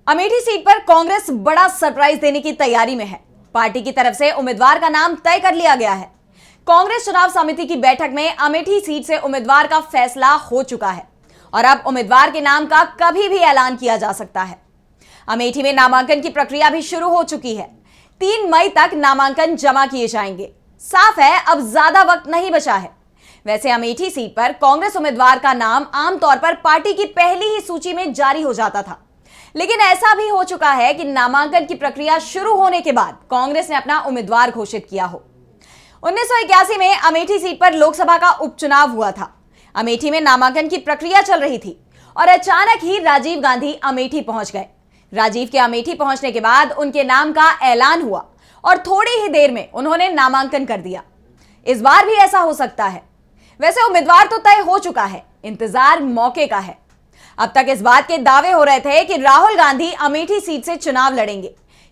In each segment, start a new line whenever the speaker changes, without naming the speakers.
Amethi seat पर कांग्रेस बड़ा surprise देने की तैयारी में है। पार्टी की तरफ से उम्मीदवार का नाम तय कर लिया गया है। कांग्रेस चुनाव समिति की बैठक में अमेठी सीट से उम्मीदवार का फैसला हो चुका है और अब उम्मीदवार के नाम का कभी भी ऐलान किया जा सकता है। अमेठी में नामांकन की प्रक्रिया भी शुरू हो चुकी है। 3 मई तक नामांकन जमा किए जाएंगे। साफ है, अब ज्यादा वक्त नहीं बचा है। वैसे अमेठी सीट पर कांग्रेस उम्मीदवार का नाम आमतौर पर पार्टी की पहली ही सूची में जारी हो जाता था, लेकिन ऐसा भी हो चुका है कि नामांकन की प्रक्रिया शुरू होने के बाद कांग्रेस ने अपना उम्मीदवार घोषित किया हो। 1981 में अमेठी सीट पर लोकसभा का उपचुनाव हुआ था। अमेठी में नामांकन की प्रक्रिया चल रही थी और अचानक ही राजीव गांधी अमेठी पहुंच गए। राजीव के अमेठी पहुंचने के बाद उनके नाम का ऐलान हुआ और थोड़ी ही देर में उन्होंने नामांकन कर दिया। इस बार भी ऐसा हो सकता है। वैसे उम्मीदवार तो तय हो चुका है, इंतजार मौके का है। अब तक इस बात के दावे हो रहे थे कि राहुल गांधी अमेठी सीट से चुनाव लड़ेंगे,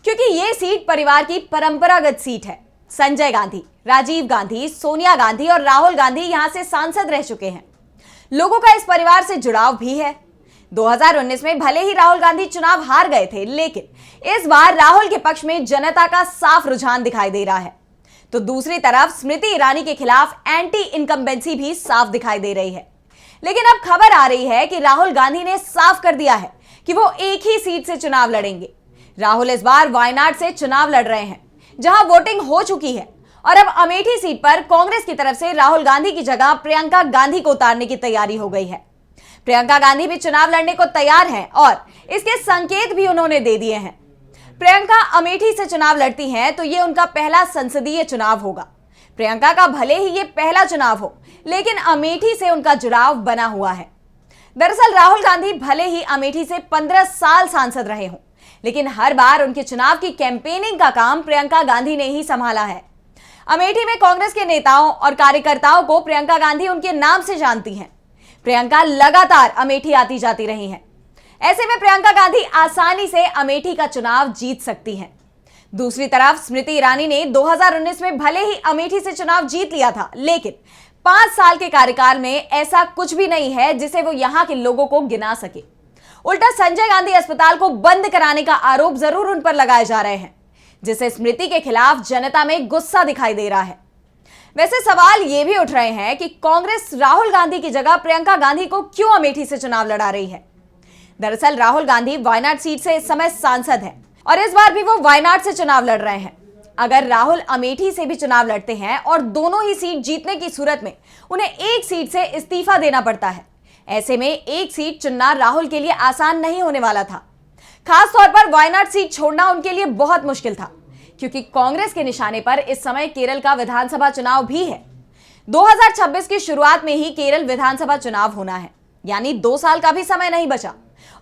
क्योंकि यह सीट परिवार की परंपरागत सीट है। संजय गांधी, राजीव गांधी, सोनिया गांधी और राहुल गांधी यहां से सांसद रह चुके हैं। लोगों का इस परिवार से जुड़ाव भी है। 2019 में भले ही राहुल गांधी चुनाव हार गए थे, लेकिन इस बार राहुल के पक्ष में जनता का साफ रुझान दिखाई दे रहा है। तो दूसरी तरफ स्मृति ईरानी के खिलाफ एंटी इनकम्बेंसी भी साफ दिखाई दे रही है। लेकिन अब खबर आ रही है कि राहुल गांधी ने साफ कर दिया है कि वो एक ही सीट से चुनाव लड़ेंगे। राहुल इस बार वायनाड से चुनाव लड़ रहे हैं, जहां वोटिंग हो चुकी है, और अब अमेठी सीट पर कांग्रेस की तरफ से राहुल गांधी की जगह प्रियंका गांधी को उतारने की तैयारी हो गई है। प्रियंका गांधी भी चुनाव लड़ने को तैयार हैं और इसके संकेत भी उन्होंने दे दिए हैं। प्रियंका अमेठी से चुनाव लड़ती हैं तो ये उनका पहला संसदीय चुनाव होगा। प्रियंका का भले ही ये पहला चुनाव हो, लेकिन अमेठी से उनका जुड़ाव बना हुआ है। दरअसल राहुल गांधी भले ही अमेठी से 15 साल सांसद रहे हों, लेकिन हर बार उनके चुनाव की कैंपेनिंग का काम प्रियंका गांधी ने ही संभाला है। अमेठी में कांग्रेस के नेताओं और कार्यकर्ताओं को प्रियंका गांधी उनके नाम से जानती हैं। प्रियंका लगातार अमेठी आती जाती रही हैं। ऐसे में प्रियंका गांधी आसानी से अमेठी का चुनाव जीत सकती हैं। दूसरी तरफ स्मृति ईरानी ने 2019 में भले ही अमेठी से चुनाव जीत लिया था, लेकिन 5 साल के कार्यकाल में ऐसा कुछ भी नहीं है जिसे वो यहां के लोगों को गिना सके। उल्टा संजय गांधी अस्पताल को बंद कराने का आरोप जरूर उन पर लगाए जा रहे हैं, जिससे स्मृति के खिलाफ जनता में गुस्सा दिखाई दे रहा है। वैसे सवाल ये भी उठ रहे हैं कि कांग्रेस राहुल गांधी की जगह प्रियंका गांधी को क्यों अमेठी से चुनाव लड़ा रही है। दरअसल राहुल गांधी वायनाड सीट से इस समय सांसद हैं और इस बार भी वो वायनाड से चुनाव लड़ रहे हैं। अगर राहुल अमेठी से भी चुनाव लड़ते हैं और दोनों ही सीट जीतने की सूरत में उन्हें एक सीट से इस्तीफा देना पड़ता है। ऐसे में एक सीट चुनना राहुल के लिए आसान नहीं होने वाला था। खासतौर पर वायनाड सीट छोड़ना उनके लिए बहुत मुश्किल था, क्योंकि कांग्रेस के निशाने पर इस समय केरल का विधानसभा चुनाव भी है। 2026 की शुरुआत में ही केरल विधानसभा चुनाव होना है, यानी 2 साल का भी समय नहीं बचा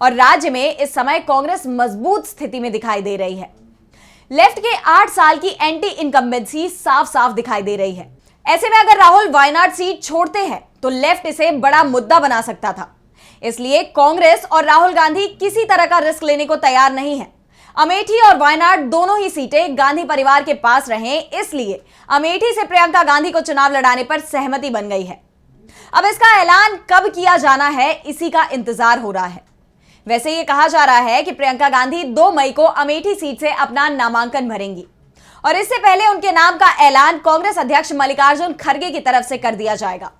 और राज्य में इस समय कांग्रेस मजबूत स्थिति में दिखाई दे रही है। लेफ्ट के 8 साल की एंटी इनकम्बेंसी साफ साफ दिखाई दे रही है। ऐसे में अगर राहुल वायनाड सीट छोड़ते हैं तो लेफ्ट इसे बड़ा मुद्दा बना सकता था। इसलिए कांग्रेस और राहुल गांधी किसी तरह का रिस्क लेने को तैयार नहीं है। अमेठी और वायनाड दोनों ही सीटें गांधी परिवार के पास रहें, इसलिए अमेठी से प्रियंका गांधी को चुनाव लड़ाने पर सहमति बन गई है। अब इसका ऐलान कब किया जाना है, इसी का इंतजार हो रहा है। वैसे ये कहा जा रहा है कि प्रियंका गांधी 2 मई को अमेठी सीट से अपना नामांकन भरेंगी और इससे पहले उनके नाम का ऐलान कांग्रेस अध्यक्ष मल्लिकार्जुन खड़गे की तरफ से कर दिया जाएगा।